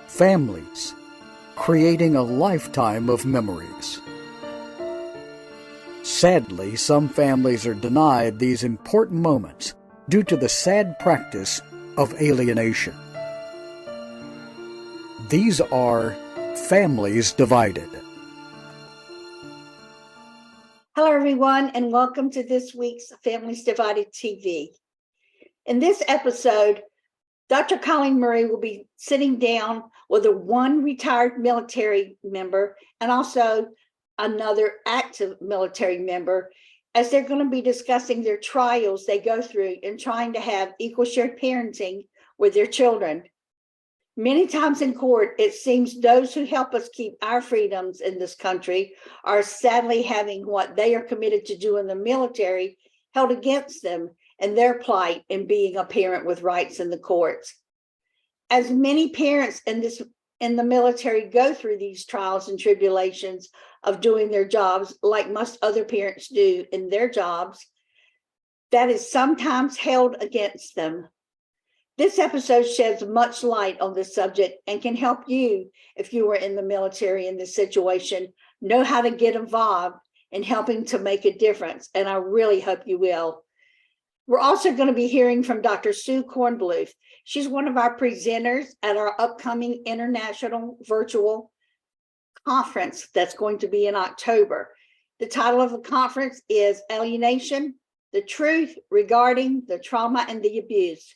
families, creating a lifetime of memories. Sadly, some families are denied these important moments due to the sad practice of alienation. These are families divided. Hello, everyone, and welcome to this week's Families Divided TV. In this episode, Dr. Colleen Murray will be sitting down with one retired military member and also another active military member, as they're going to be discussing their trials they go through in trying to have equal shared parenting with their children. Many times in court, it seems those who help us keep our freedoms in this country are sadly having what they are committed to do in the military held against them and their plight in being a parent with rights in the courts. As many parents in the military go through these trials and tribulations of doing their jobs, like most other parents do in their jobs, that is sometimes held against them. This episode sheds much light on this subject and can help you, if you were in the military in this situation, know how to get involved in helping to make a difference. And I really hope you will. We're also going to be hearing from Dr. Sue Kornbluth. She's one of our presenters at our upcoming international virtual conference that's going to be in October. The title of the conference is Alienation, the Truth Regarding the Trauma and the Abuse.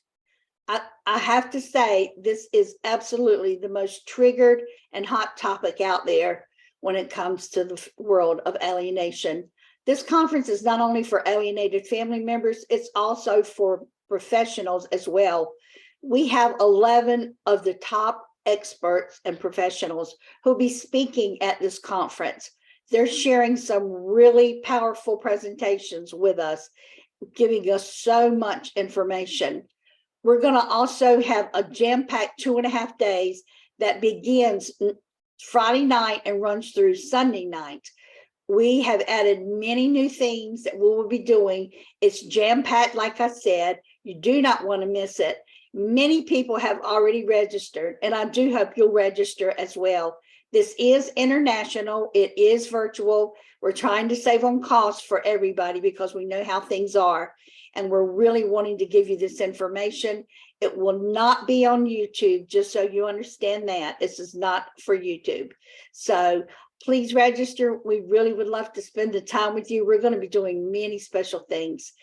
I have to say, this is absolutely the most triggered and hot topic out there when it comes to the world of alienation. This conference is not only for alienated family members, it's also for professionals as well. We have 11 of the top experts and professionals who'll be speaking at this conference. They're sharing some really powerful presentations with us, giving us so much information. We're going to also have a jam-packed 2.5 days that begins Friday night and runs through Sunday night. We have added many new things that we will be doing. It's jam-packed, like I said. You do not want to miss it. Many people have already registered, and I do hope you'll register as well. This is international. It is virtual. We're trying to save on costs for everybody because we know how things are. And we're really wanting to give you this information. It will not be on YouTube, just so you understand that. This is not for YouTube. So please register. We really would love to spend the time with you. We're going to be doing many special things.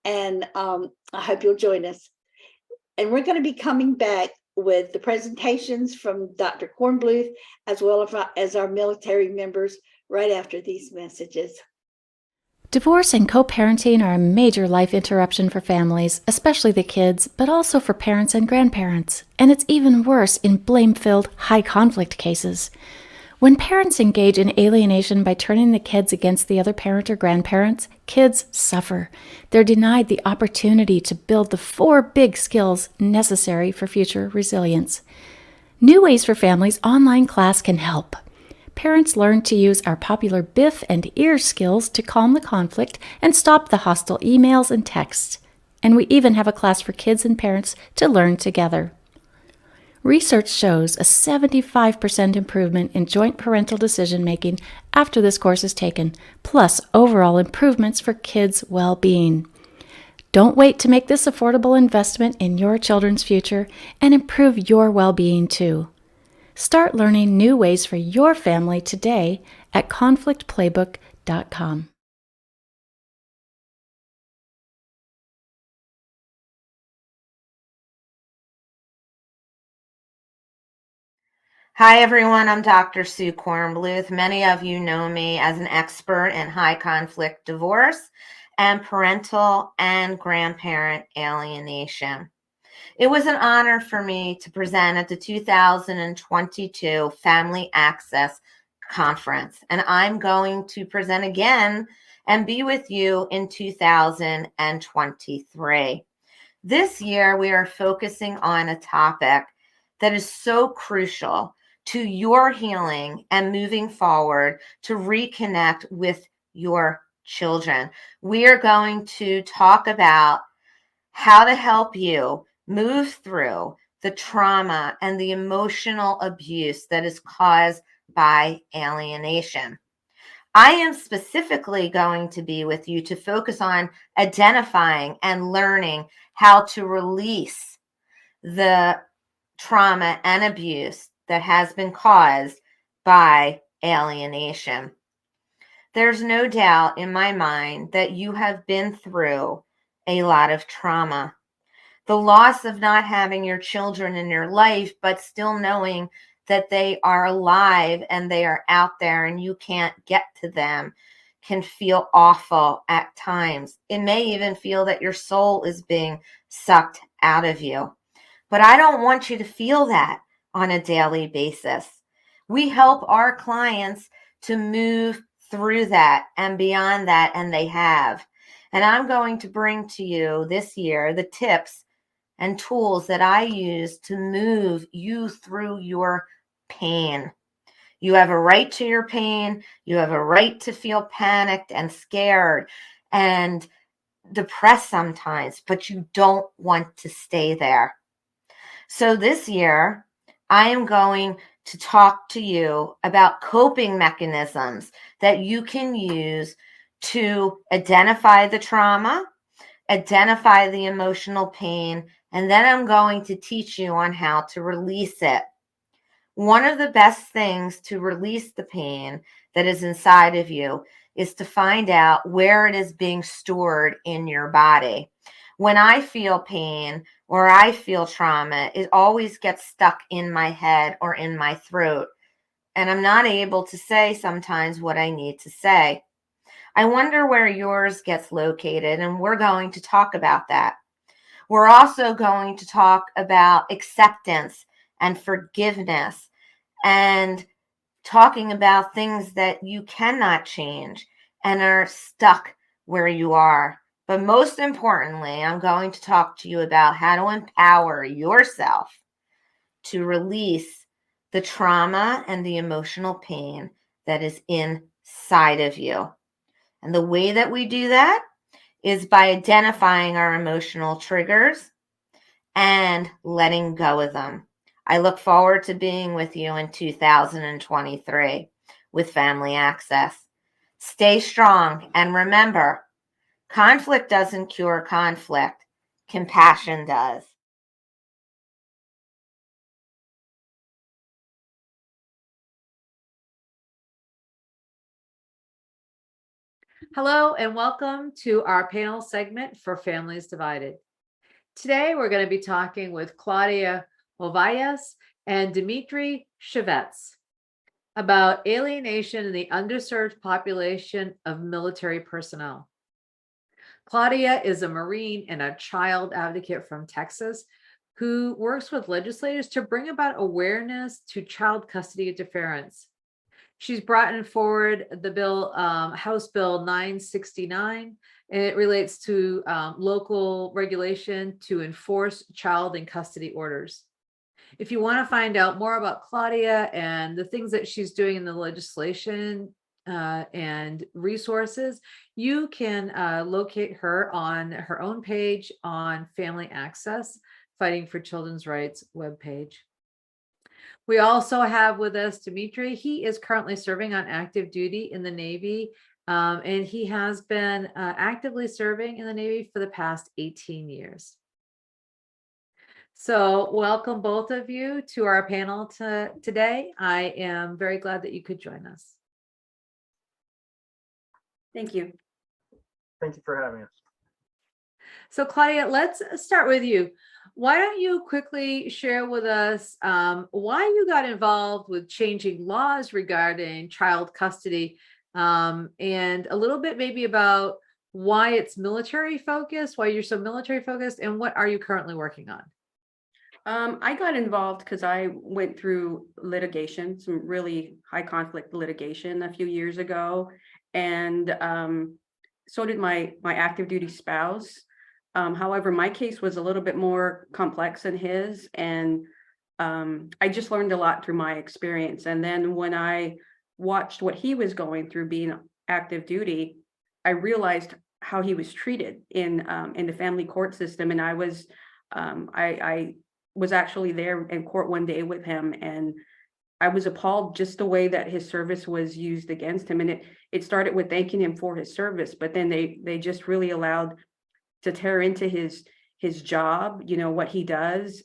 And I hope you'll join us. And we're going to be coming back with the presentations from Dr. Kornbluth, as well as our military members, right after these messages. Divorce and co-parenting are a major life interruption for families, especially the kids, but also for parents and grandparents. And it's even worse in blame-filled, high-conflict cases. When parents engage in alienation by turning the kids against the other parent or grandparents, kids suffer. They're denied the opportunity to build the 4 big skills necessary for future resilience. New Ways for Families online class can help. Parents learn to use our popular BIF and EAR skills to calm the conflict and stop the hostile emails and texts. And we even have a class for kids and parents to learn together. Research shows a 75% improvement in joint parental decision-making after this course is taken, plus overall improvements for kids' well-being. Don't wait to make this affordable investment in your children's future and improve your well-being too. Start learning new ways for your family today at conflictplaybook.com. Hi, everyone. I'm Dr. Sue Kornbluth. Many of you know me as an expert in high conflict divorce and parental and grandparent alienation. It was an honor for me to present at the 2022 Family Access Conference, and I'm going to present again and be with you in 2023. This year, we are focusing on a topic that is so crucial to your healing and moving forward to reconnect with your children. We are going to talk about how to help you move through the trauma and the emotional abuse that is caused by alienation. I am specifically going to be with you to focus on identifying and learning how to release the trauma and abuse that has been caused by alienation. There's no doubt in my mind that you have been through a lot of trauma. The loss of not having your children in your life, but still knowing that they are alive and they are out there and you can't get to them, can feel awful at times. It may even feel that your soul is being sucked out of you. But I don't want you to feel that on a daily basis. We help our clients to move through that and beyond that, and they have. And I'm going to bring to you this year the tips and tools that I use to move you through your pain. You have a right to your pain. You have a right to feel panicked and scared and depressed sometimes, but you don't want to stay there. So this year, I am going to talk to you about coping mechanisms that you can use to identify the trauma, identify the emotional pain, and then I'm going to teach you on how to release it. One of the best things to release the pain that is inside of you is to find out where it is being stored in your body. When I feel pain or I feel trauma, it always gets stuck in my head or in my throat, and I'm not able to say sometimes what I need to say. I wonder where yours gets located, and we're going to talk about that. We're also going to talk about acceptance and forgiveness and talking about things that you cannot change and are stuck where you are. But most importantly, I'm going to talk to you about how to empower yourself to release the trauma and the emotional pain that is inside of you. And the way that we do that is by identifying our emotional triggers and letting go of them. I look forward to being with you in 2023 with Family Access. Stay strong and remember, conflict doesn't cure conflict, compassion does. Hello and welcome to our panel segment for Families Divided. Today we're going to be talking with Claudia Ovalles and Dmitry Shvets about alienation in the underserved population of military personnel. Claudia is a Marine and a child advocate from Texas who works with legislators to bring about awareness to child custody interference. She's brought forward the bill, House Bill 969, and it relates to local regulation to enforce child and custody orders. If you want to find out more about Claudia and the things that she's doing in the legislation and resources, you can locate her on her own page on Family Access, Fighting for Children's Rights webpage. We also have with us Dmitry. He is currently serving on active duty in the Navy, and he has been actively serving in the Navy for the past 18 years. So welcome both of you to our panel today. I am very glad that you could join us. Thank you. Thank you for having us. So Claudia, let's start with you. Why don't you quickly share with us why you got involved with changing laws regarding child custody, and a little bit maybe about why it's military focused, why you're so military focused, and what are you currently working on? I got involved because I went through litigation, some really high conflict litigation a few years ago, and so did my active duty spouse. However, my case was a little bit more complex than his, and I just learned a lot through my experience. And then when I watched what he was going through being active duty, I realized how he was treated in the family court system, and I was actually there in court one day with him, and I was appalled just the way that his service was used against him. And it started with thanking him for his service, but then they just really allowed to tear into his job, what he does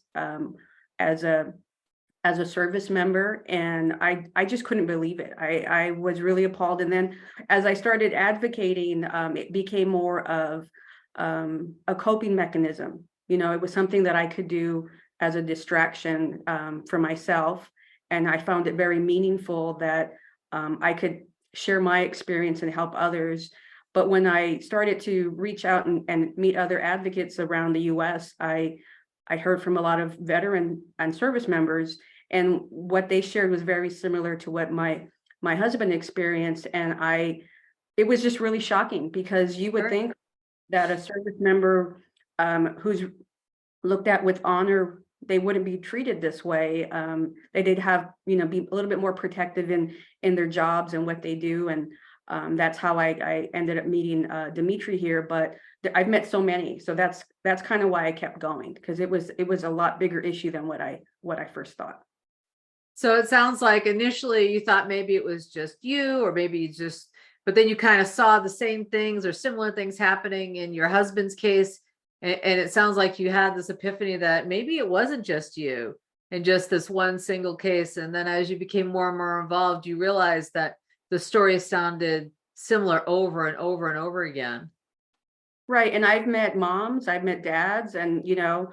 as a service member. And I just couldn't believe it. I was really appalled. And then as I started advocating, it became more of a coping mechanism. It was something that I could do as a distraction for myself. And I found it very meaningful that I could share my experience and help others. But when I started to reach out and meet other advocates around the US, I heard from a lot of veteran and service members, and what they shared was very similar to what my husband experienced. And it was just really shocking, because you would think that a service member who's looked at with honor, they wouldn't be treated this way. They did have, be a little bit more protective in their jobs and what they do. And that's how I ended up meeting Dmitry here. But I've met so many, so that's kind of why I kept going, because it was a lot bigger issue than what I first thought. So it sounds like initially you thought maybe it was just you, or maybe but then you kind of saw the same things or similar things happening in your husband's case. And it sounds like you had this epiphany that maybe it wasn't just you and just this one single case. And then as you became more and more involved, you realized that the story sounded similar over and over and over again. Right. And I've met moms, I've met dads, and you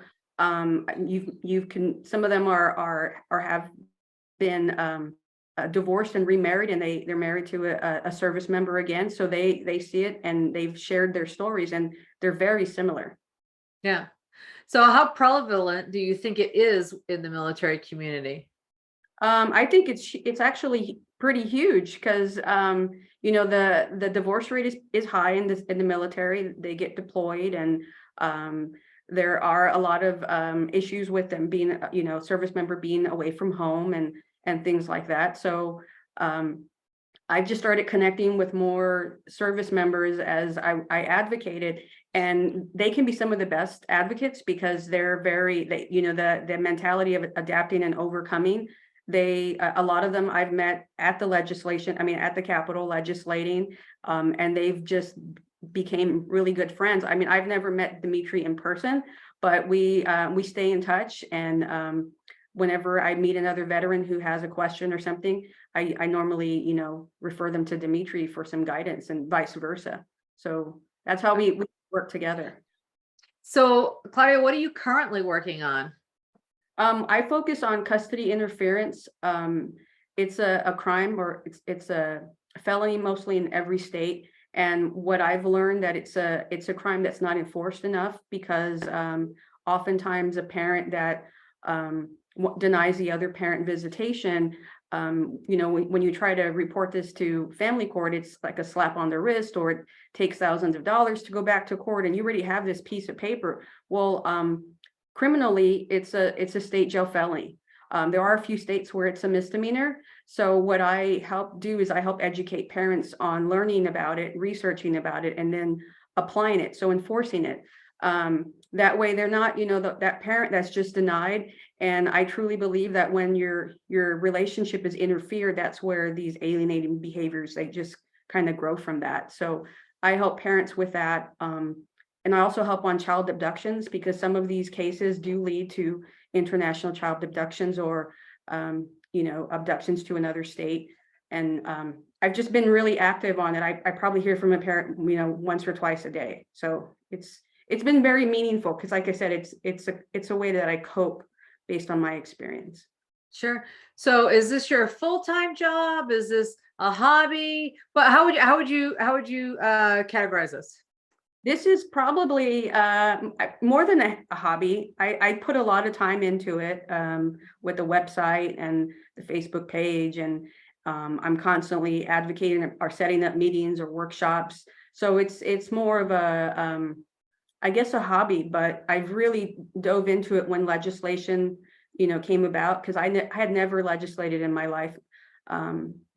can, some of them are have been divorced and remarried, and they're married to a service member again. So they see it, and they've shared their stories, and they're very similar. Yeah. So how prevalent do you think it is in the military community? I think it's actually pretty huge, because the divorce rate is high in the military. They get deployed, and there are a lot of issues with them being, service member being away from home and things like that. So I just started connecting with more service members as I advocated, and they can be some of the best advocates, because they're the mentality of adapting and overcoming. A lot of them I've met at the Capitol legislating, and they've just became really good friends. I've never met Dmitry in person, but we stay in touch. And whenever I meet another veteran who has a question or something, I normally, refer them to Dmitry for some guidance, and vice versa. So that's how we work together. So Claudia, what are you currently working on? I focus on custody interference. It's a crime, or it's a felony mostly in every state. And what I've learned, that it's a crime that's not enforced enough, because oftentimes a parent that denies the other parent visitation, when you try to report this to family court, it's like a slap on the wrist, or it takes thousands of dollars to go back to court, and you already have this piece of paper. Well, criminally, it's a state jail felony. There are a few states where it's a misdemeanor. So what I help do is I help educate parents on learning about it, researching about it, and then applying it. So enforcing it. That way they're not, that parent that's just denied. And I truly believe that when your relationship is interfered, that's where these alienating behaviors, they just kind of grow from that. So I help parents with that. And I also help on child abductions, because some of these cases do lead to international child abductions, or, abductions to another state. And I've just been really active on it. I probably hear from a parent, once or twice a day. So it's been very meaningful, because like I said, it's a way that I cope based on my experience. Sure. So is this your full-time job? Is this a hobby? But how would you categorize this? This is probably more than a hobby. I put a lot of time into it, with the website and the Facebook page, and I'm constantly advocating or setting up meetings or workshops. So it's more of a, I guess, a hobby, but I've really dove into it when legislation, came about, because I had never legislated in my life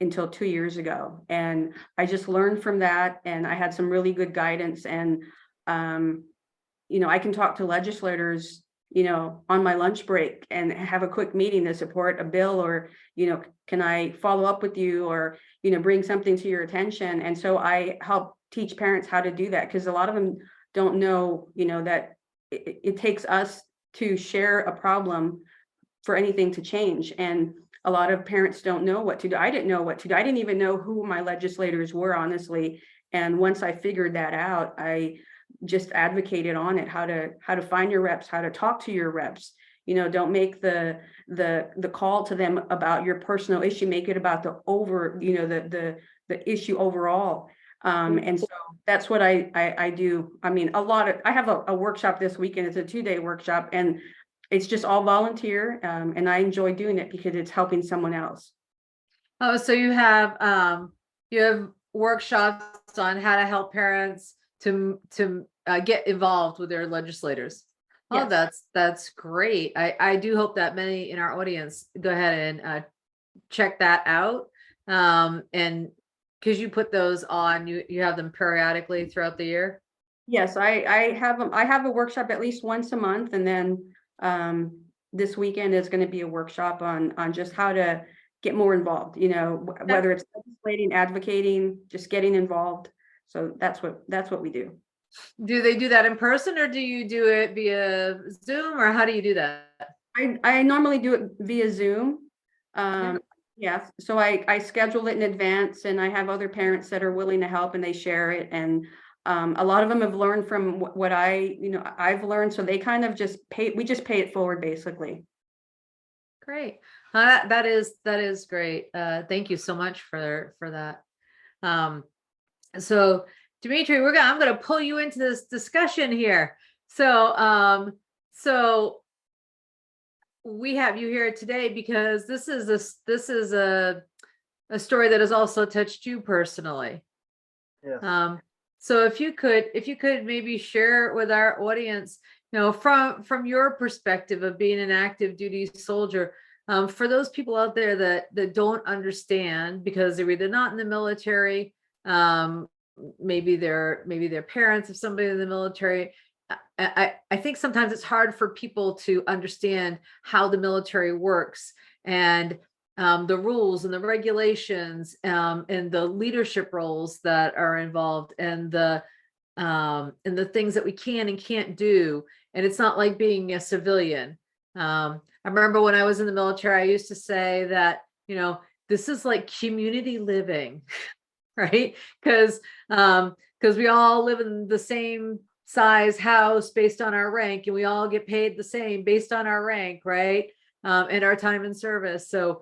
until 2 years ago. And I just learned from that, and I had some really good guidance. And, I can talk to legislators, on my lunch break and have a quick meeting to support a bill, or, can I follow up with you, or, bring something to your attention. And so I help teach parents how to do that, because a lot of them don't know, that it takes us to share a problem for anything to change. And a lot of parents don't know what to do. I didn't know what to do. I didn't even know who my legislators were, honestly. And once I figured that out, I just advocated on it, how to find your reps, how to talk to your reps. Don't make the call to them about your personal issue. Make it about the issue overall. And so that's what I do. I mean, I have a workshop this weekend. It's a 2-day workshop, and it's just all volunteer. And I enjoy doing it because it's helping someone else. Oh, so you have workshops on how to help parents to get involved with their legislators. Oh, Yes. that's great. I do hope that many in our audience go ahead and check that out. And because you put those on, you have them periodically throughout the year. Yes, I have a workshop at least once a month, and then this weekend is going to be a workshop on just how to get more involved. Whether it's legislating, advocating, just getting involved. So that's what we do. Do they do that in person, or do you do it via Zoom, or how do you do that? I normally do it via Zoom. Yeah. So I schedule it in advance, and I have other parents that are willing to help, and they share it. And a lot of them have learned from what I've learned. So they kind of we just pay it forward, basically. Great. That is great. Thank you so much for that. So Dmitry, I'm going to pull you into this discussion here. So we have you here today because this is a story that has also touched you personally. Yes. So if you could maybe share with our audience, from your perspective of being an active duty soldier, for those people out there that don't understand because they're either not in the military, maybe they're parents of somebody in the military. I think sometimes it's hard for people to understand how the military works, and the rules and the regulations, and the leadership roles that are involved, and the things that we can and can't do. And it's not like being a civilian. I remember when I was in the military, I used to say that, this is like community living, right? Because we all live in the same size house based on our rank, and we all get paid the same based on our rank, right? And our time in service. So,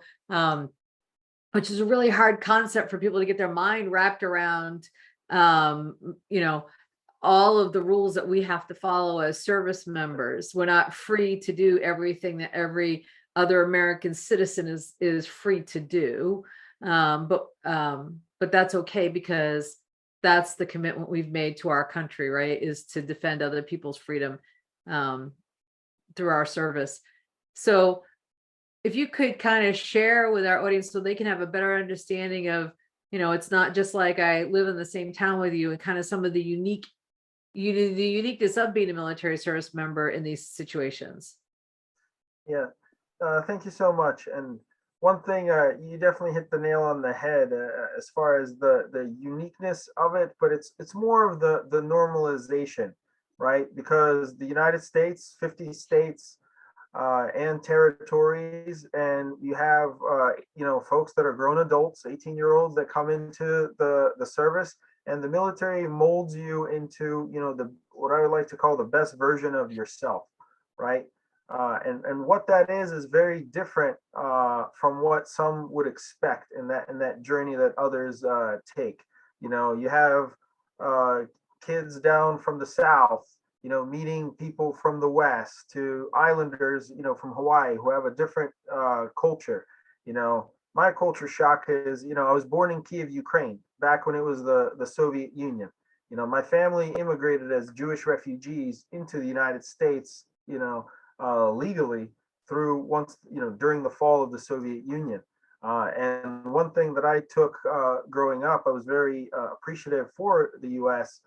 which is a really hard concept for people to get their mind wrapped around, all of the rules that we have to follow as service members. We're not free to do everything that every other American citizen is free to do. But that's okay, because that's the commitment we've made to our country, right? Is to defend other people's freedom through our service. So if you could kind of share with our audience so they can have a better understanding of, it's not just like I live in the same town with you, and kind of some of the uniqueness of being a military service member in these situations. Yeah. Thank you so much. And one thing, you definitely hit the nail on the head as far as the uniqueness of it, but it's more of the normalization, right? Because the United States, 50 states and territories, and you have folks that are grown adults, 18-year-olds that come into the service, and the military molds you into what I would like to call the best version of yourself, right? And what that is very different from what some would expect in that journey that others take. You have kids down from the South, meeting people from the West, to islanders, from Hawaii, who have a different culture. My culture shock is, I was born in Kiev, Ukraine, back when it was the Soviet Union. My family immigrated as Jewish refugees into the United States, legally during the fall of the Soviet Union. And one thing that I took growing up, I was very appreciative for the U.S.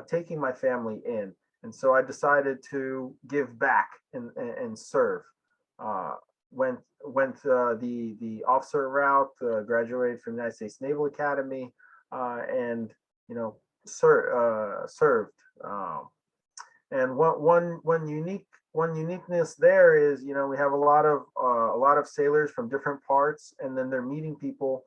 Taking my family in. And so I decided to give back and serve. Went the officer route, graduated from the United States Naval Academy, and served. And one uniqueness there is, we have a lot of sailors from different parts, and then they're meeting people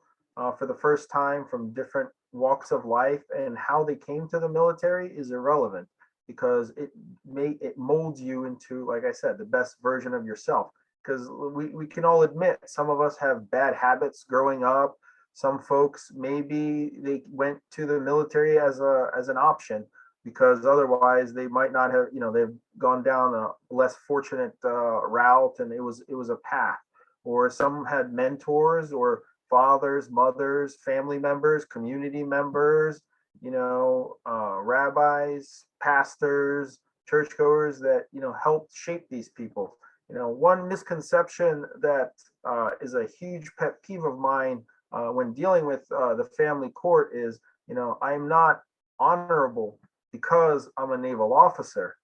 for the first time from different walks of life, and how they came to the military is irrelevant, because it molds you into, like I said, the best version of yourself. Because we can all admit, some of us have bad habits growing up. Some folks, maybe they went to the military as an option, because otherwise they might not have, they've gone down a less fortunate route, and it was a path. Or some had mentors, or fathers, mothers, family members, community members, rabbis, pastors, churchgoers that helped shape these people. One misconception that is a huge pet peeve of mine when dealing with the family court is, I'm not honorable because I'm a naval officer.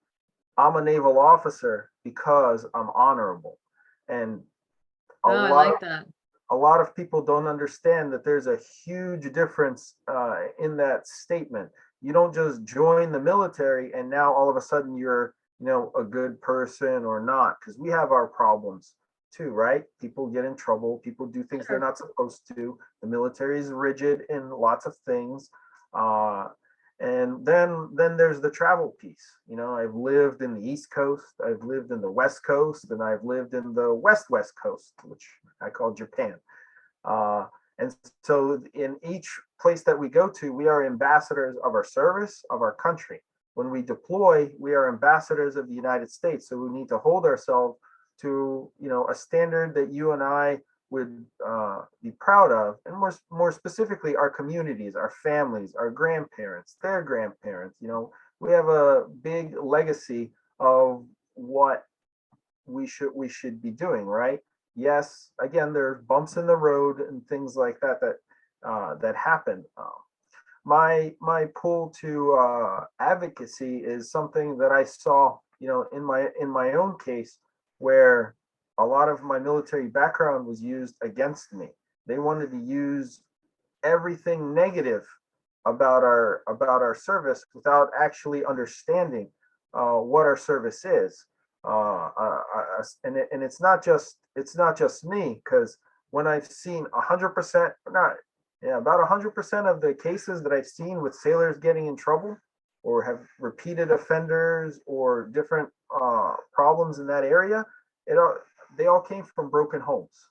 I'm a naval officer because I'm honorable. And I like that. A lot of people don't understand that there's a huge difference in that statement. You don't just join the military and now all of a sudden you're, a good person or not, because we have our problems too, right? People get in trouble. People do things they're not supposed to. The military is rigid in lots of things. And then there's the travel piece. I've lived in the East Coast, I've lived in the West Coast, and I've lived in the West Coast, which I call Japan. And so in each place that we go to, we are ambassadors of our service, of our country. When we deploy, we are ambassadors of the United States. So we need to hold ourselves to, a standard that you and I would be proud of, and more specifically, our communities, our families, our grandparents, their grandparents. We have a big legacy of what we should be doing, right? Yes, again, there's bumps in the road and things like that happen. My pull to advocacy is something that I saw, in my own case, where a lot of my military background was used against me. They wanted to use everything negative about our service without actually understanding what our service is. And it's not just me, because when I've seen 100%, about 100% of the cases that I've seen with sailors getting in trouble, or have repeated offenders or different problems in that area, they all came from broken homes.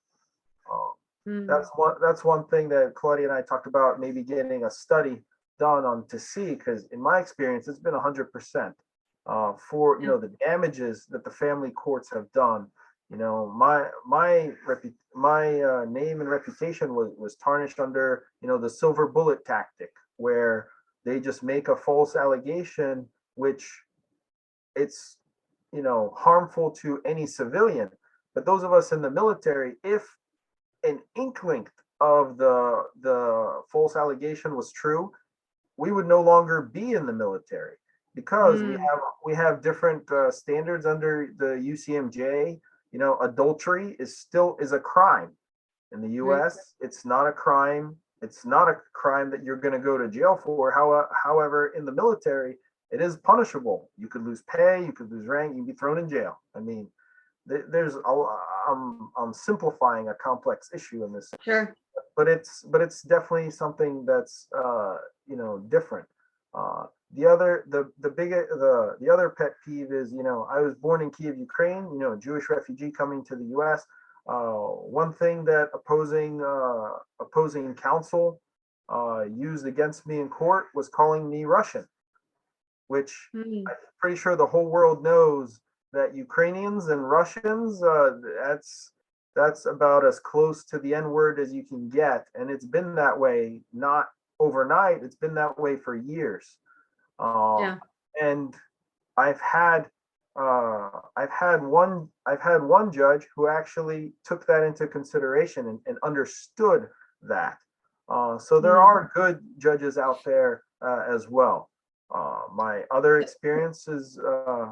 That's one thing that Claudia and I talked about, maybe getting a study done on to see, because in my experience, it's been 100% for the damages that the family courts have done. My name and reputation was tarnished under the silver bullet tactic, where they just make a false allegation, which it's harmful to any civilian. But those of us in the military, if an inkling of the false allegation was true, we would no longer be in the military, because we have different standards under the UCMJ. Adultery is a crime in the U.S. It's not a crime. It's not a crime that you're going to go to jail for. However, in the military, it is punishable. You could lose pay, you could lose rank, you can be thrown in jail. I mean, I'm simplifying a complex issue in this. Sure. But it's definitely something that's different. The other pet peeve is, I was born in Kiev, Ukraine, a Jewish refugee coming to the U.S. One thing that opposing counsel used against me in court was calling me Russian, which I'm pretty sure the whole world knows that Ukrainians and Russians, that's about as close to the N-word as you can get. And it's been that way, not overnight. It's been that way for years. And I've had one judge who actually took that into consideration and understood that. So there are good judges out there as well. My other experiences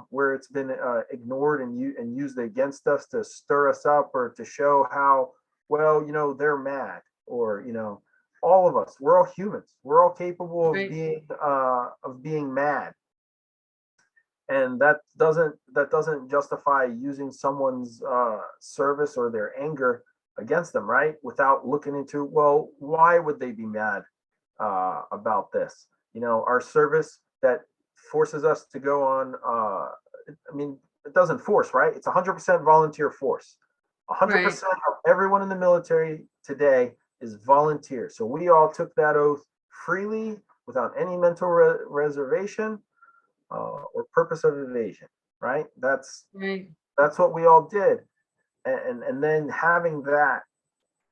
where it's been ignored and used against us to stir us up or to show how, well, they're mad, or, all of us, we're all humans. We're all capable Right. of being mad. And that doesn't justify using someone's service or their anger against them, right? Without looking into, well, why would they be mad about this? Our service that forces us to go on. I mean, it doesn't force, right? It's 100% volunteer force. 100% Right. of everyone in the military today is volunteer. So we all took that oath freely, without any mental reservation or purpose of evasion, right? Right. That's what we all did, and then having that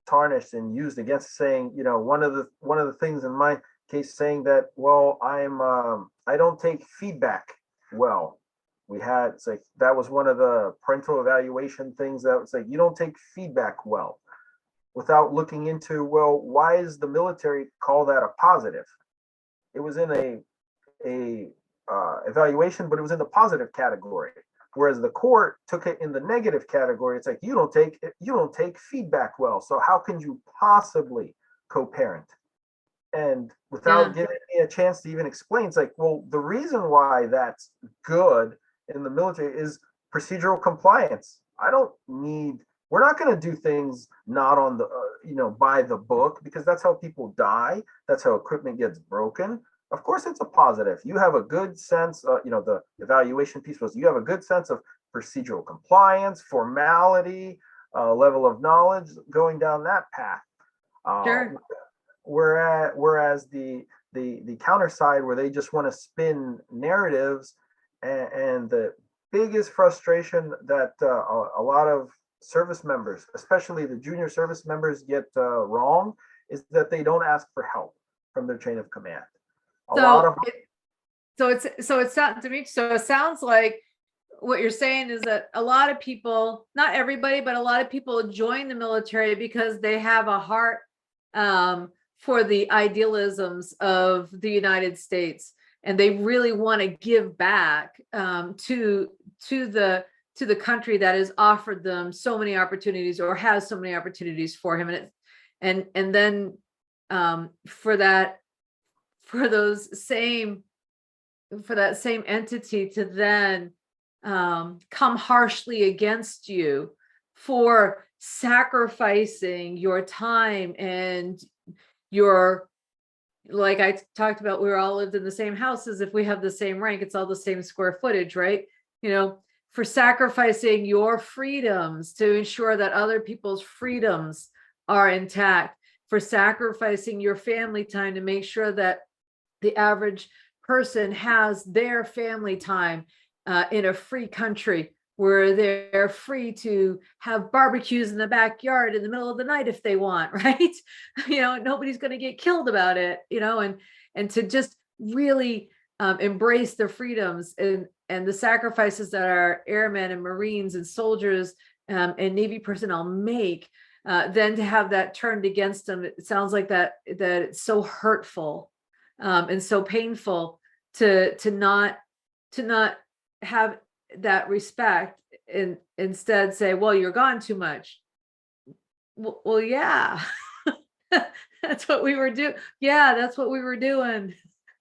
tarnished and used against, saying, one of the things in my case, saying that, well, I don't take feedback well. It's like, that was one of the parental evaluation things, that was like, you don't take feedback well, without looking into, well, why is the military call that a positive? It was in a evaluation, but it was in the positive category, whereas the court took it in the negative category. It's like, you don't take feedback well, so how can you possibly co-parent? And Yeah. without giving me a chance to even explain, it's like, well, the reason why that's good in the military is procedural compliance. We're not going to do things not on the by the book, because that's how people die, that's how equipment gets broken. Of course it's a positive. You have a good sense, the evaluation piece was, you have a good sense of procedural compliance, formality, level of knowledge, going down that path. Sure. Whereas the counter side, where they just want to spin narratives, and the biggest frustration that a lot of service members, especially the junior service members, get wrong, is that they don't ask for help from their chain of command. So it sounds like what you're saying is that a lot of people, not everybody, but a lot of people join the military because they have a heart for the idealisms of the United States, and they really want to give back to the country that has offered them so many opportunities, or has so many opportunities for him, and then for that same entity to then come harshly against you for sacrificing your time and your, like I talked about, we all lived in the same houses. If we have the same rank, it's all the same square footage, right? For sacrificing your freedoms to ensure that other people's freedoms are intact, for sacrificing your family time to make sure that the average person has their family time in a free country, where they're free to have barbecues in the backyard in the middle of the night if they want, right? Nobody's going to get killed about it, and to just really embrace the freedoms and the sacrifices that our airmen and Marines and soldiers and Navy personnel make, then to have that turned against them. It sounds like that it's so hurtful and so painful to not have that respect, and instead say, well, you're gone too much. Well, yeah. That's what we were doing. Yeah, that's what we were doing.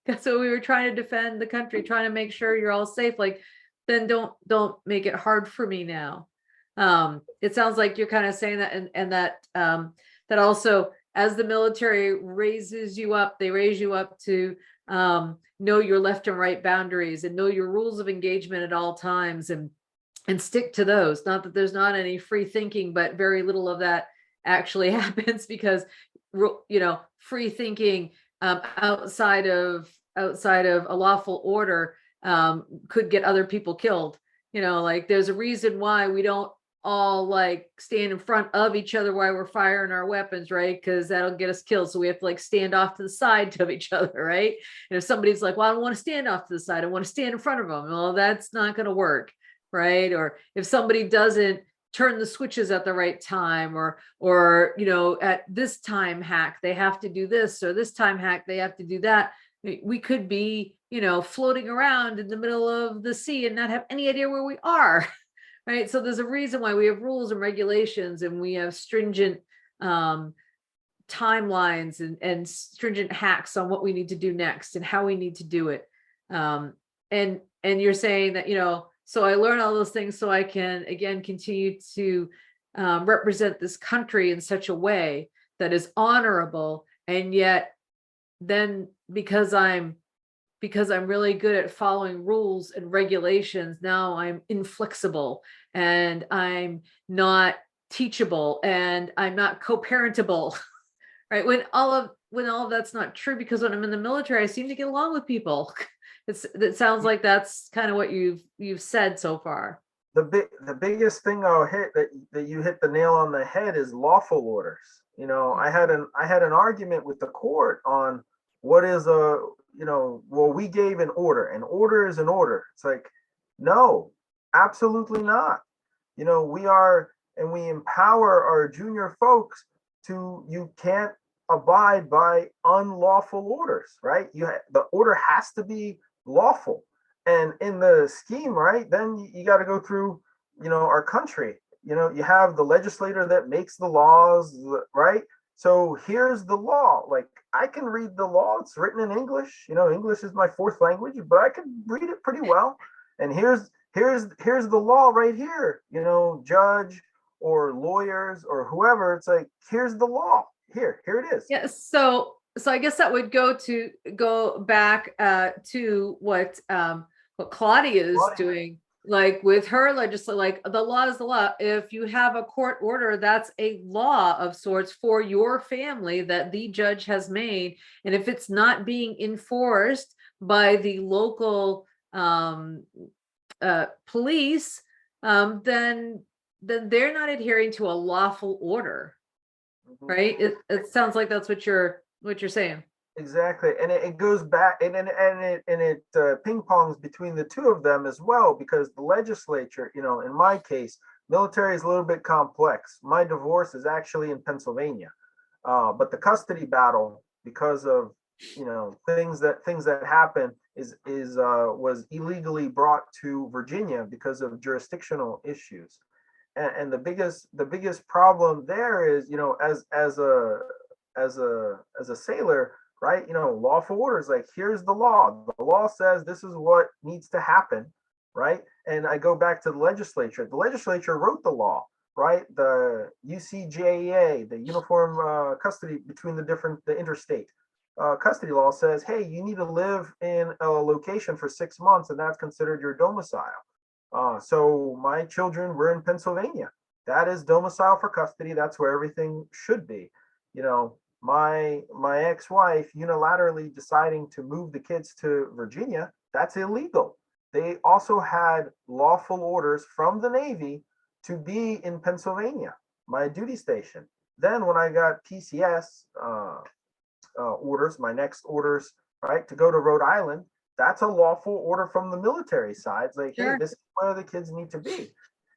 That's what we were trying to defend the country, trying to make sure you're all safe. Like, then don't make it hard for me now. It sounds like you're kind of saying that, and that also, as the military raises you up, they raise you up to know your left and right boundaries, and know your rules of engagement at all times, and stick to those. Not that there's not any free thinking, but very little of that actually happens, because free thinking outside of a lawful order could get other people killed. Like, there's a reason why we don't all like stand in front of each other while we're firing our weapons, right? Because that'll get us killed. So we have to like stand off to the side of each other, right? And if somebody's like, well, I don't want to stand off to the side, I want to stand in front of them, well, that's not going to work, right? Or if somebody doesn't turn the switches at the right time, or at this time hack they have to do this, or this time hack they have to do that, we could be floating around in the middle of the sea and not have any idea where we are. Right. So there's a reason why we have rules and regulations, and we have stringent timelines and stringent hacks on what we need to do next and how we need to do it. And you're saying that, so I learn all those things so I can, again, continue to represent this country in such a way that is honorable. And yet then because I'm really good at following rules and regulations, now I'm inflexible and I'm not teachable and I'm not co-parentable. Right. When all of that's not true, because when I'm in the military, I seem to get along with people. It sounds like that's kind of what you've said so far. The biggest thing I'll hit that you hit the nail on the head is lawful orders. I had an argument with the court on what is well, we gave an order. An order is an order. It's like, no, absolutely not. We are, and we empower our junior folks you can't abide by unlawful orders, right? The order has to be lawful. And in the scheme, right, then you got to go through, our country. You have the legislator that makes the laws, right? So here's the law. Like, I can read the law. It's written in English. English is my fourth language, but I can read it pretty well. And here's the law right here. Judge or lawyers or whoever. It's like, here's the law. Here it is. Yeah. So I guess that would go back to what Claudia is doing. Like with her legislation, like the law is the law. If you have a court order, that's a law of sorts for your family that the judge has made. And if it's not being enforced by the local police, then they're not adhering to a lawful order, right? It sounds like that's what you're saying. Exactly, and it goes back, and it ping pongs between the two of them as well, because the legislature, in my case, military is a little bit complex. My divorce is actually in Pennsylvania, but the custody battle, because of things that happen, was illegally brought to Virginia because of jurisdictional issues, and the biggest problem there is, as a sailor. Right, lawful orders, like, here's the law. The law says this is what needs to happen, right? And I go back to the legislature. The legislature wrote the law, right? The UCJEA, the Uniform Custody between the interstate custody law says, hey, you need to live in a location for 6 months, and that's considered your domicile. So my children were in Pennsylvania. That is domicile for custody. That's where everything should be. My ex-wife unilaterally deciding to move the kids to Virginia, that's illegal. They also had lawful orders from the Navy to be in Pennsylvania, my duty station. Then when I got PCS orders, my next orders, right, to go to Rhode Island, that's a lawful order from the military side. It's like, sure, hey, this is where the kids need to be.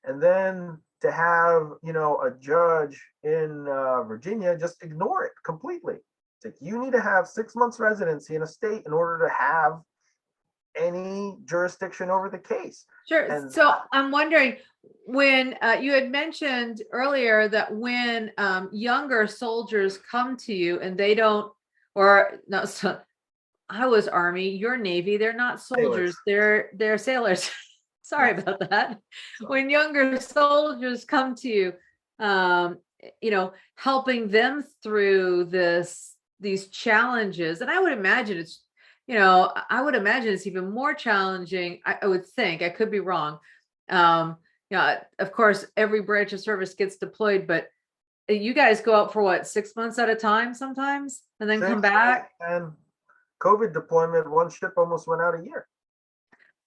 And then to have, a judge in Virginia just ignore it completely. It's like, you need to have 6 months residency in a state in order to have any jurisdiction over the case. Sure. And so I'm wondering, when you had mentioned earlier that when younger soldiers come to you and they don't, or no, so I was Army, you're Navy, they're not soldiers, they're sailors. Sorry about that. When younger soldiers come to you, helping them through these challenges, and I would imagine it's, it's even more challenging. I would think, I could be wrong. Of course, every branch of service gets deployed, but you guys go out for what, 6 months at a time sometimes, and then come back? And COVID deployment, one ship almost went out a year.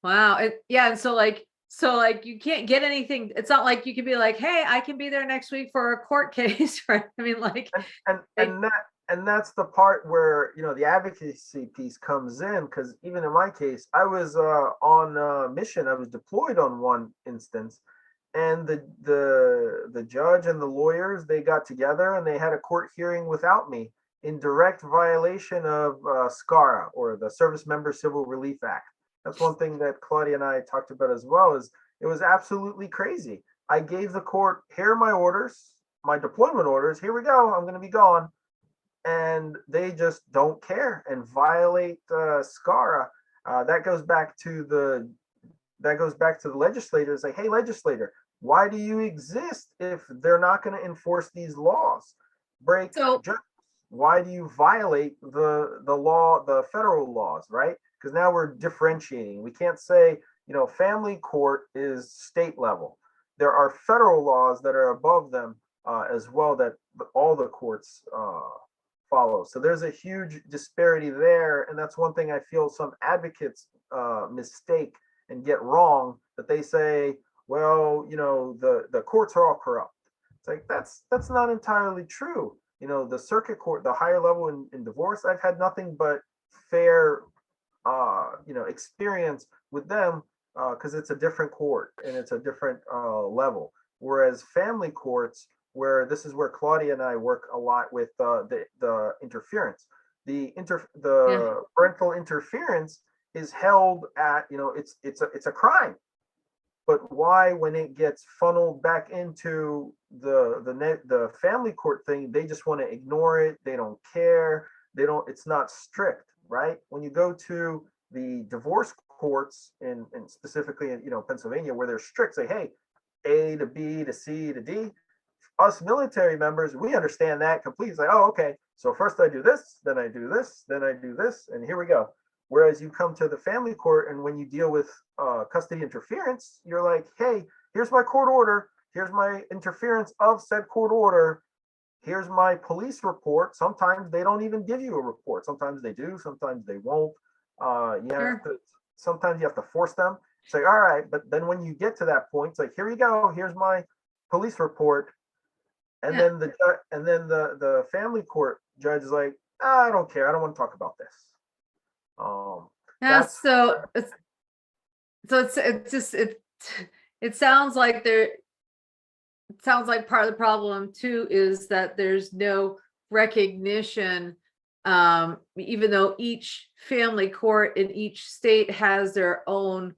Wow. And so you can't get anything. It's not like you can be like, hey, I can be there next week for a court case, right? I mean, like, and that's the part where, the advocacy piece comes in, because even in my case, I was on a mission. I was deployed on one instance, and the judge and the lawyers, they got together and they had a court hearing without me. in direct violation of SCARA, or the Service Member Civil Relief Act. That's one thing that Claudia and I talked about as well, is it was absolutely crazy. I gave the court, here are my orders, my deployment orders, here we go, I'm going to be gone. And they just don't care and violate SCARA. That goes back to the legislators. Like, hey, legislator, why do you exist if they're not going to enforce these laws? So Why do you violate the law, the federal laws, right? Because now we're differentiating. We can't say, family court is state level. There are federal laws that are above them as well, that all the courts follow. So there's a huge disparity there, and that's one thing I feel some advocates mistake and get wrong, that they say, well, the courts are all corrupt. It's like, that's not entirely true. The circuit court, the higher level in divorce, I've had nothing but fair experience with them, because it's a different court and it's a different level. Whereas family courts, where this is where Claudia and I work a lot with the interference. The parental interference is held at, it's a crime. But why, when it gets funneled back into the family court thing, they just want to ignore it. They don't care. It's not strict, right? When you go to the divorce courts and specifically in Pennsylvania, where they're strict, say, hey, A to B to C to D. Us military members, we understand that completely. It's like, oh, okay, so first I do this, then I do this, then I do this, and here we go. Whereas you come to the family court, and when you deal with custody interference, you're like, hey, here's my court order, here's my interference of said court order, here's my police report. Sometimes they don't even give you a report. Sometimes they do, sometimes they won't. Sometimes you have to force them. Say, all right, but then when you get to that point, it's like, here you go, here's my police report. And then the family court judge is like, I don't care. I don't want to talk about this. It sounds like part of the problem too is that there's no recognition, even though each family court in each state has their own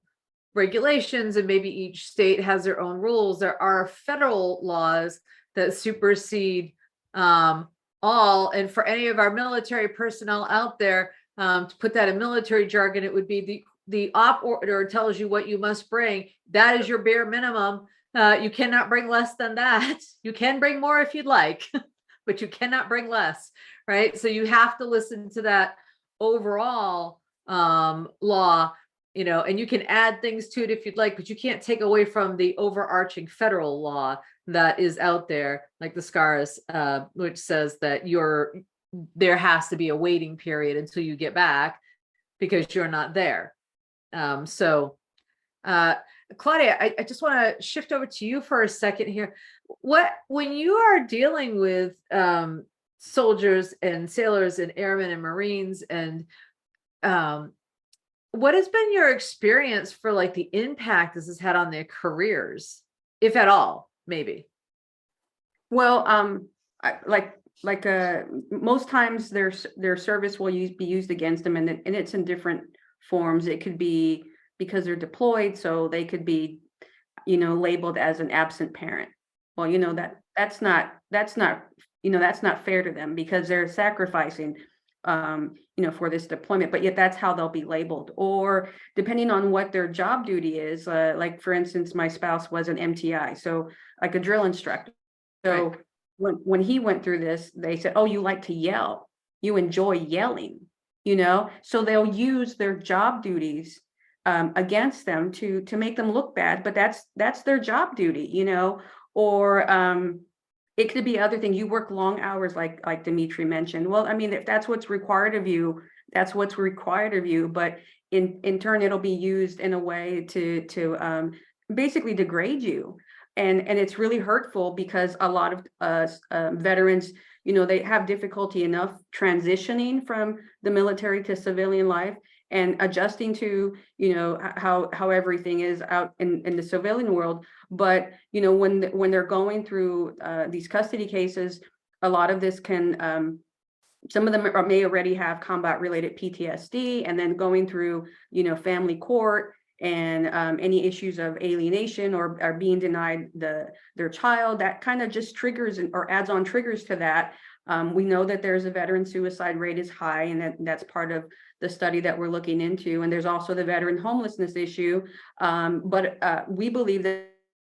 regulations and maybe each state has their own rules. There are federal laws that supersede all. And for any of our military personnel out there, to put that in military jargon, it would be the op order tells you what you must bring. That is your bare minimum. You cannot bring less than that. You can bring more if you'd like, but you cannot bring less, right? So you have to listen to that overall law, and you can add things to it if you'd like, but you can't take away from the overarching federal law that is out there, like the SCARS, which says that there has to be a waiting period until you get back because you're not there. Claudia, I just want to shift over to you for a second here. When you are dealing with soldiers and sailors and airmen and Marines, and what has been your experience for like the impact this has had on their careers, if at all, maybe? Well, most times their service will be used against them, and it's in different forms. It could be because they're deployed, so they could be, labeled as an absent parent. Well, that's not fair to them because they're sacrificing, for this deployment, but yet that's how they'll be labeled. Or depending on what their job duty is, like for instance, my spouse was an MTI, so like a drill instructor. So right. When he went through this, they said, oh, you like to yell, you enjoy yelling, so they'll use their job duties against them to make them look bad, but that's their job duty, or it could be other things. You work long hours, like Dmitry mentioned. Well, I mean, if that's what's required of you, that's what's required of you. But in turn, it'll be used in a way to basically degrade you. And it's really hurtful because a lot of veterans, they have difficulty enough transitioning from the military to civilian life and adjusting to, how everything is out in the civilian world. But, when they're going through these custody cases, a lot of this can some of them may already have combat related PTSD, and then going through, family court and any issues of alienation or are being denied their child, that kind of just triggers or adds on triggers to that. We know that there's a veteran suicide rate is high, and that's part of the study that we're looking into. And there's also the veteran homelessness issue. But we believe that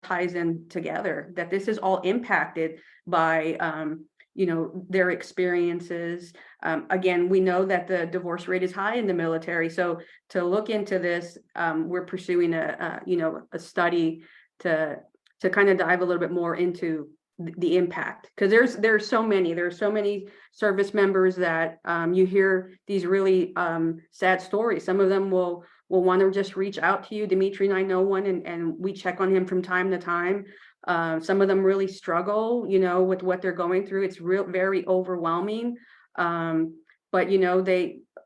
ties in together, that this is all impacted by their experiences. Again, we know that the divorce rate is high in the military. So to look into this, we're pursuing a study to kind of dive a little bit more into the impact, because there's so many service members that you hear these really sad stories. Some of them will want to just reach out to you. Dmitry and I know one, and we check on him from time to time. Some of them really struggle, with what they're going through. It's very overwhelming. But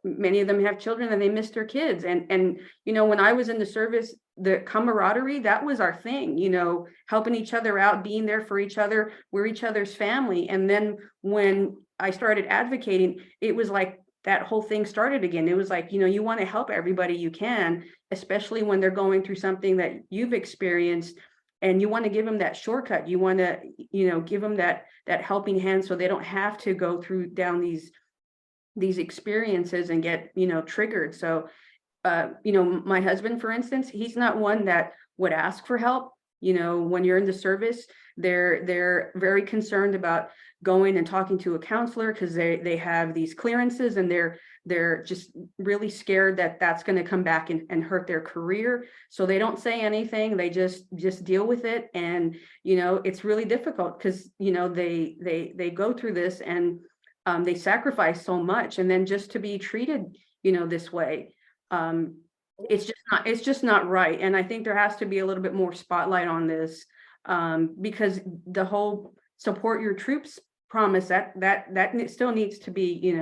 many of them have children and they miss their kids. And when I was in the service, the camaraderie, that was our thing, helping each other out, being there for each other. We're each other's family. And then when I started advocating, it was like that whole thing started again. It was like, you want to help everybody you can, especially when they're going through something that you've experienced, and you want to give them that shortcut. You want to, give them that helping hand so they don't have to go through down these experiences and get, triggered. So my husband, for instance, he's not one that would ask for help. When you're in the service, they're very concerned about going and talking to a counselor, because they have these clearances, and they're just really scared that that's going to come back and hurt their career. So they don't say anything. They just deal with it. And, it's really difficult, because, they go through this, and they sacrifice so much, and then just to be treated, this way. It's just not right. And I think there has to be a little bit more spotlight on this, because the whole support your troops promise that still needs to be,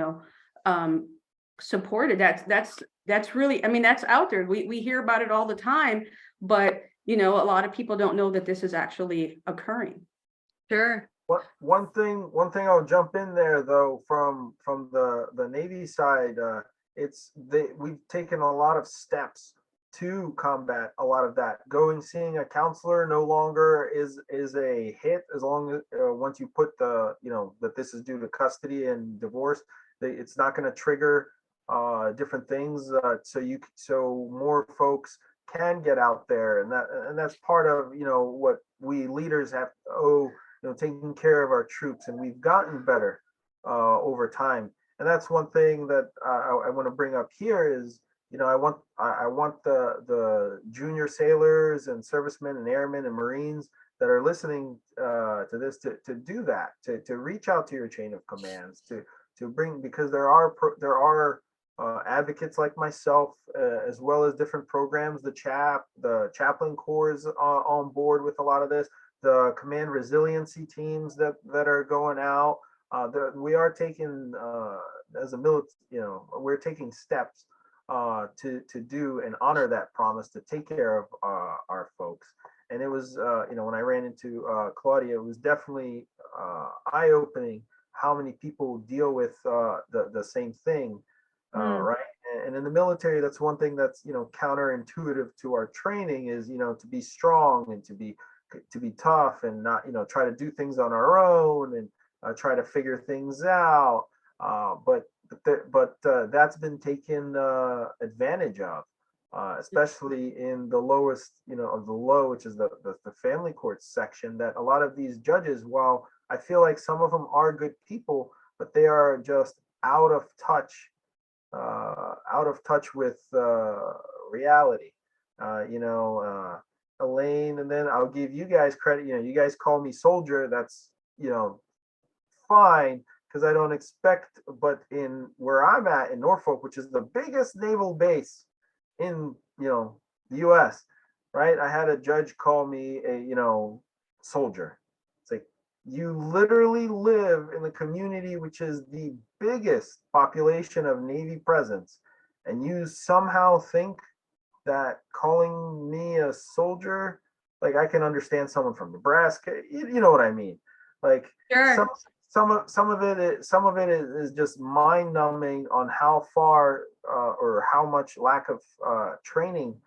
supported. That's really, that's out there. We hear about it all the time, but a lot of people don't know that this is actually occurring. Sure. One thing I'll jump in there though, from the Navy side, we've taken a lot of steps to combat a lot of that. Seeing a counselor no longer is a hit, as long as once you put that this is due to custody and divorce, it's not going to trigger different things. So more folks can get out there, and that's part of what we leaders have taking care of our troops, and we've gotten better over time. And that's one thing that I want to bring up here is, I want the junior sailors and servicemen and airmen and Marines that are listening to this to do that, to reach out to your chain of commands, to bring, because there are advocates like myself, as well as different programs. The chaplain corps is on board with a lot of this. The command resiliency teams that are going out. We are taking as a military, we're taking steps to do and honor that promise, to take care of our folks. And it was, when I ran into Claudia, it was definitely eye-opening how many people deal with the same thing, right? And in the military, that's one thing that's counterintuitive to our training is to be strong and to be tough and not try to do things on our own and try to figure things out. But that's been taken advantage of, especially in the lowest, of the low, which is the family courts section. That a lot of these judges, while I feel like some of them are good people, but they are just out of touch with reality. Elaine, and then I'll give you guys credit. You guys call me soldier. That's fine, because I don't expect. But in where I'm at in Norfolk, which is the biggest naval base in the U.S., right? I had a judge call me a soldier. It's like, you literally live in the community which is the biggest population of Navy presence, and you somehow think that calling me a soldier, like, I can understand someone from Nebraska, you know what I mean? Like, Sure. some of it is just mind numbing on how far or how much lack of training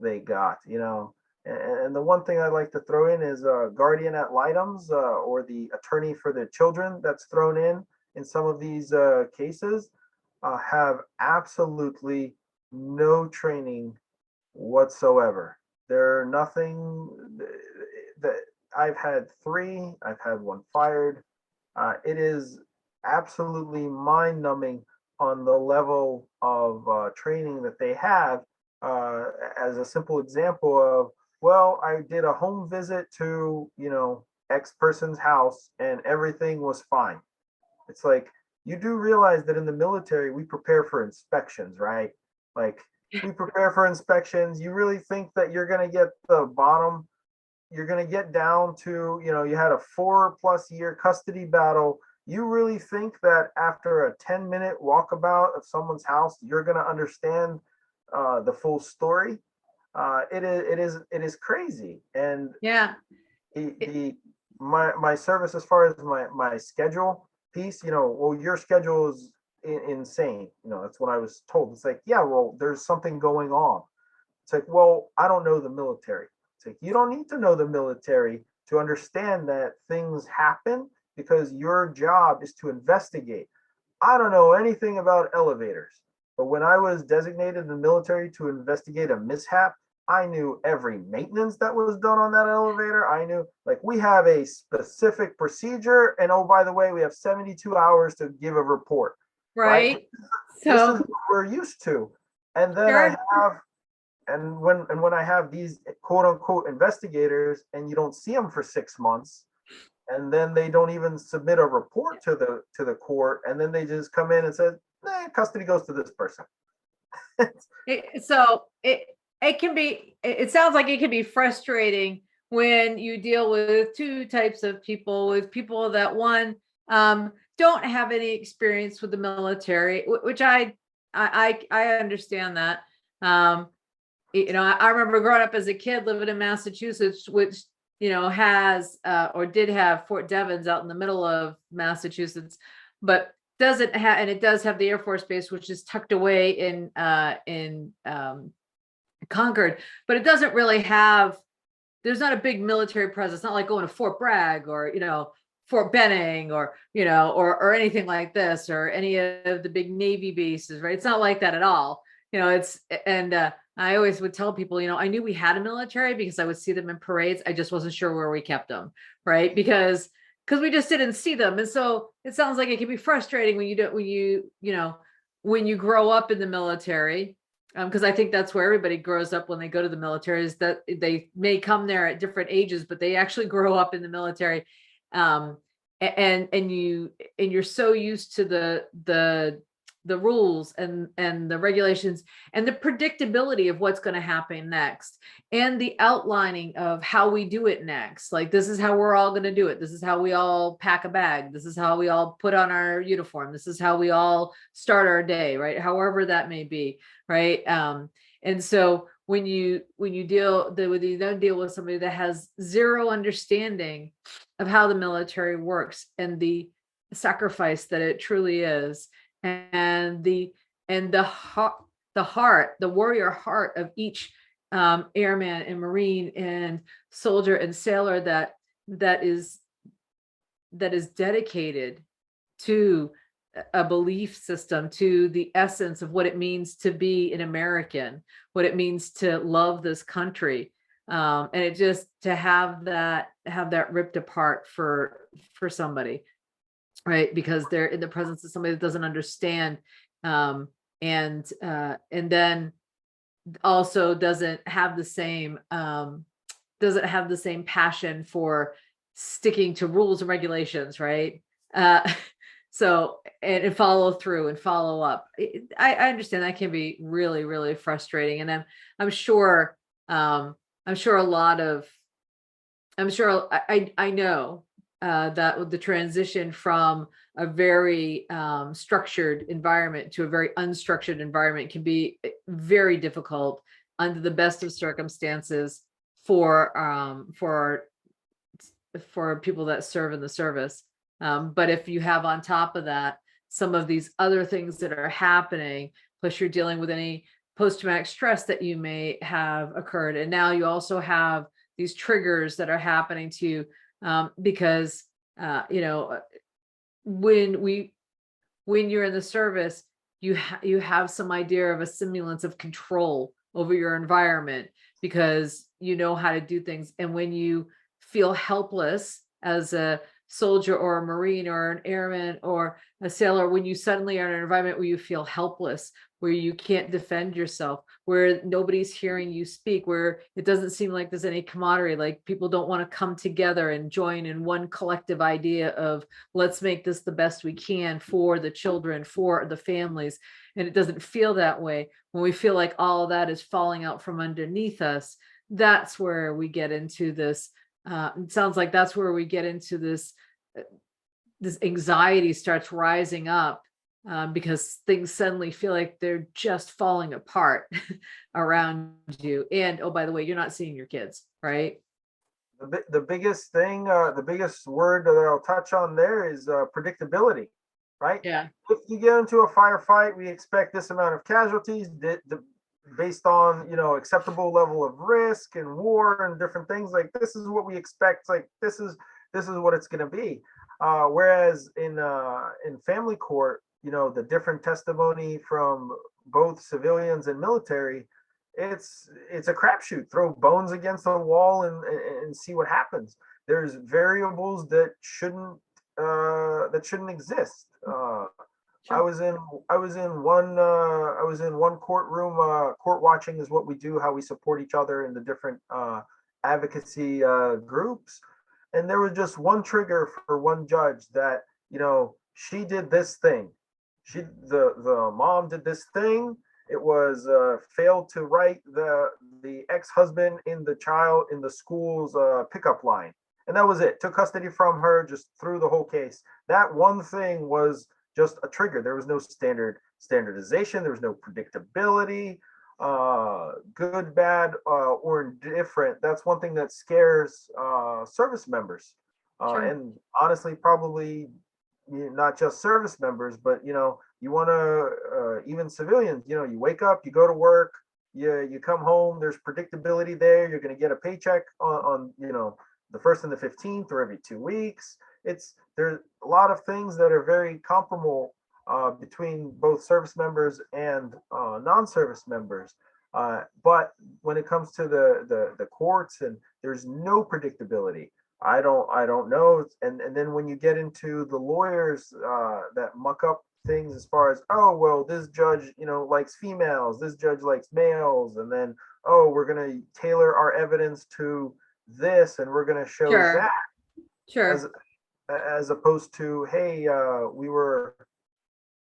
they got, and the one thing I'd like to throw in is guardian ad litem's or the attorney for the children that's thrown in some of these cases have absolutely no training whatsoever. They're nothing that I've had three, I've had one fired. It is absolutely mind numbing on the level of training that they have. As a simple example of, well, I did a home visit to, X person's house and everything was fine. It's like, you do realize that in the military, we prepare for inspections, right? Like, we prepare for inspections. You really think that you're going to get the bottom, you're going to get down to, you had a 4+ year custody battle. You really think that after a 10-minute walkabout of someone's house, you're going to understand the full story? It is crazy. And Yeah. My service, as far as my schedule piece, well, your schedule is insane. That's what I was told. It's like, yeah, well, there's something going on. It's like, well, I don't know the military. It's like, you don't need to know the military to understand that things happen, because your job is to investigate. I don't know anything about elevators, but when I was designated in the military to investigate a mishap, I knew every maintenance that was done on that elevator. I knew, like, we have a specific procedure, and oh, by the way, we have 72 hours to give a report. Right. This So is what we're used to. And then sure. when I have these quote unquote investigators and you don't see them for 6 months, and then they don't even submit a report to the court, and then they just come in and say, custody goes to this person. It sounds like it can be frustrating when you deal with two types of people, with people that one don't have any experience with the military, which I understand that. I remember growing up as a kid living in Massachusetts, which has or did have Fort Devens out in the middle of Massachusetts, but doesn't have, and it does have the Air Force Base, which is tucked away in Concord, but it doesn't really have. There's not a big military presence. It's not like going to Fort Bragg or Fort Benning or or anything like this, or any of the big Navy bases, right? It's not like that at all. I always would tell people, I knew we had a military because I would see them in parades. I just wasn't sure where we kept them, right? Because we just didn't see them. And so it sounds like it can be frustrating when you grow up in the military. Because I think that's where everybody grows up when they go to the military, is that they may come there at different ages, but they actually grow up in the military. And you're so used to the rules and the regulations and the predictability of what's going to happen next, and the outlining of how we do it next. Like, this is how we're all going to do it. This is how we all pack a bag. This is how we all put on our uniform. This is how we all start our day, right? However that may be, right? And so when you deal with somebody that has zero understanding of how the military works and the sacrifice that it truly is, and the warrior heart of each airman and Marine and soldier and sailor that is dedicated to a belief system, to the essence of what it means to be an American, what it means to love this country. And it just, to have that ripped apart for somebody, right? Because they're in the presence of somebody that doesn't understand, and then also doesn't have the same passion for sticking to rules and regulations, right? So and follow through and follow up. I understand that can be really, really frustrating, and I'm sure I know that the transition from a very structured environment to a very unstructured environment can be very difficult under the best of circumstances for people that serve in the service. But if you have on top of that some of these other things that are happening, plus you're dealing with any post-traumatic stress that you may have occurred, and now you also have these triggers that are happening to you, because when you're in the service, you have some idea of a semblance of control over your environment because you know how to do things. And when you feel helpless as a soldier or a Marine or an airman or a sailor, when you suddenly are in an environment where you feel helpless, where you can't defend yourself, where nobody's hearing you speak, where it doesn't seem like there's any camaraderie, like people don't want to come together and join in one collective idea of let's make this the best we can for the children, for the families. And it doesn't feel that way. When we feel like all of that is falling out from underneath us, that's where we get into this. It sounds like that's where we get into this. This anxiety starts rising up because things suddenly feel like they're just falling apart around you. And oh, by the way, you're not seeing your kids, right? The biggest thing, the biggest word that I'll touch on there is predictability, right? Yeah. If you get into a firefight, we expect this amount of casualties based on, acceptable level of risk and war and different things. Like this is what we expect. Like this is what it's going to be. Whereas in family court, the different testimony from both civilians and military, it's a crapshoot. Throw bones against the wall and see what happens. There's variables that shouldn't exist. I was in one courtroom. Court watching is what we do. How we support each other in the different advocacy groups. And there was just one trigger for one judge that, she did this thing. The mom did this thing. It was failed to write the ex-husband in the school's pickup line. And that was it. Took custody from her, just threw the whole case. That one thing was just a trigger. There was no standardization. There was no predictability. Good, bad, or indifferent. That's one thing that scares service members. Sure. And honestly, probably not just service members, but you want to even civilians. You wake up, you go to work, you come home. There's predictability there. You're going to get a paycheck on the 1st and the 15th or every 2 weeks. There's a lot of things that are very comparable between both service members and non-service members. But when it comes to the courts, and there's no predictability. I don't know. And then when you get into the lawyers that muck up things as far as, oh, well, this judge, likes females, this judge likes males, and then, oh, we're going to tailor our evidence to this, and we're going to show Sure. that. Sure. As opposed to, hey, we were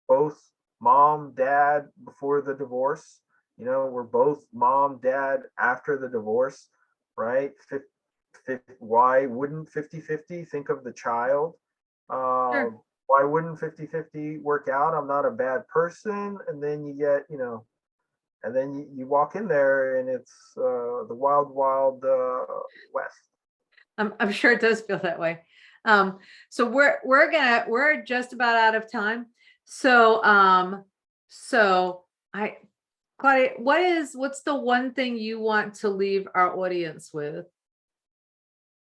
both mom, dad before the divorce. We're both mom, dad after the divorce, right? Why wouldn't 50-50 think of the child? Sure. Why wouldn't 50-50 work out? I'm not a bad person. And then you get, and then you walk in there and it's the wild, wild west. I'm sure it does feel that way. So we're just about out of time. So Claudia, what's the one thing you want to leave our audience with?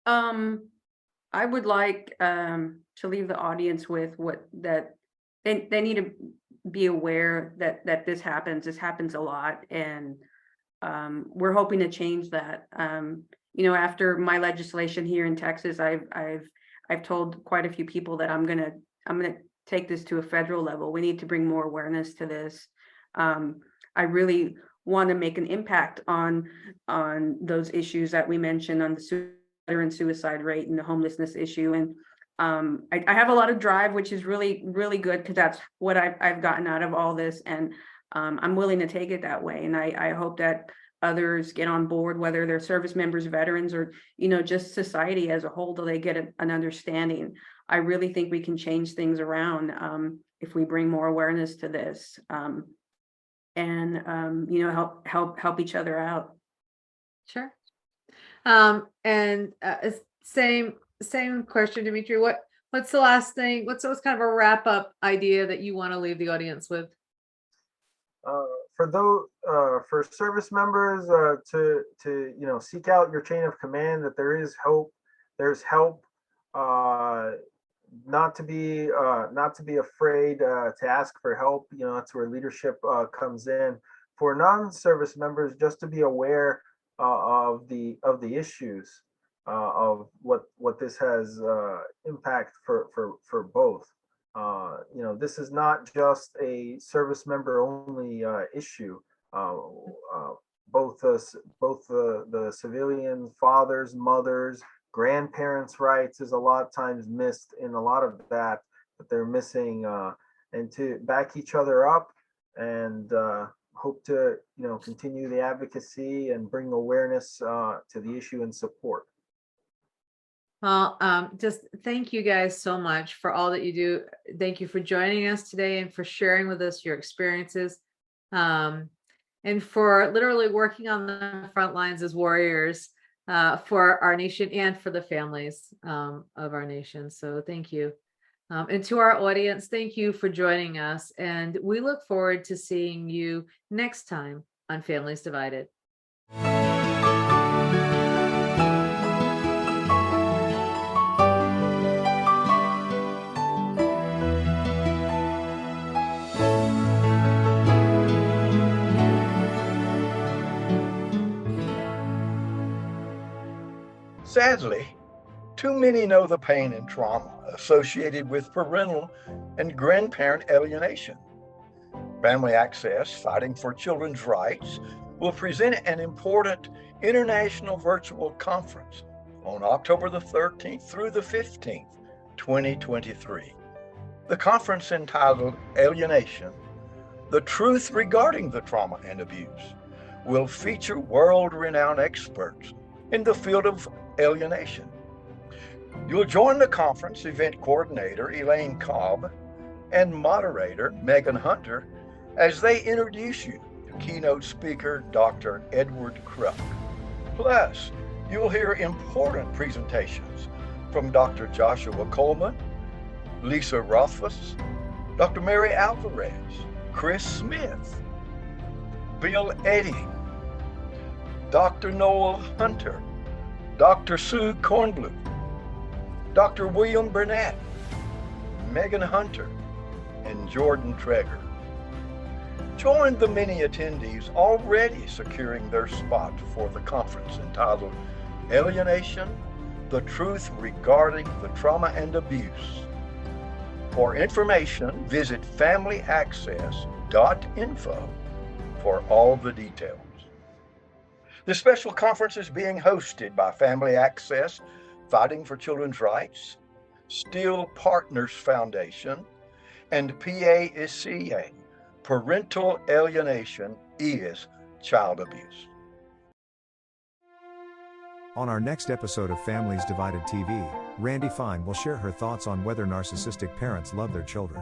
I would like to leave the audience with that they need to be aware that this happens. This happens a lot, and we're hoping to change that. After my legislation here in Texas, I've told quite a few people that I'm gonna take this to a federal level. We need to bring more awareness to this. I really want to make an impact on those issues that we mentioned, on the veteran suicide rate and the homelessness issue. And I have a lot of drive, which is really, really good, because that's what I've gotten out of all this. And I'm willing to take it that way. And I hope that others get on board, whether they're service members, veterans, or, just society as a whole, till they get an understanding. I really think we can change things around if we bring more awareness to this, and help each other out. Sure. And same question, Dmitry. What's the last thing? What's kind of a wrap up idea that you want to leave the audience with? For service members, to seek out your chain of command, that there is hope, there's help, not to be afraid to ask for help. That's where leadership comes in. For non-service members, just to be aware of the issues, of what this has impact for both. This is not just a service member only issue. Both the civilian fathers, mothers, grandparents' rights is a lot of times missed in a lot of that they're missing, and to back each other up, and hope to continue the advocacy and bring awareness to the issue and support. Well, just thank you guys so much for all that you do. Thank you for joining us today and for sharing with us your experiences, and for literally working on the front lines as warriors for our nation and for the families of our nation. So thank you. And to our audience, thank you for joining us. And we look forward to seeing you next time on Families Divided. Sadly, too many know the pain and trauma associated with parental and grandparent alienation. Family Access, Fighting for Children's Rights, will present an important international virtual conference on October the 13th through the 15th, 2023. The conference, entitled Alienation, The Truth Regarding the Trauma and Abuse, will feature world-renowned experts in the field of alienation. You'll join the conference event coordinator Elaine Cobb and moderator Megan Hunter as they introduce you to keynote speaker Dr. Edward Kruk. Plus, you'll hear important presentations from Dr. Joshua Coleman, Lisa Rothfuss, Dr. Mary Alvarez, Chris Smith, Bill Eddy, Dr. Noel Hunter, Dr. Sue Kornbluth, Dr. William Burnett, Megan Hunter, and Jordan Traeger. Join the many attendees already securing their spot for the conference entitled Alienation, The Truth Regarding the Trauma and Abuse. For information, visit familyaccess.info for all the details. This special conference is being hosted by Family Access, Fighting for Children's Rights, Steel Partners Foundation, and PASCA, Parental Alienation is Child Abuse. On our next episode of Families Divided TV, Randy Fine will share her thoughts on whether narcissistic parents love their children.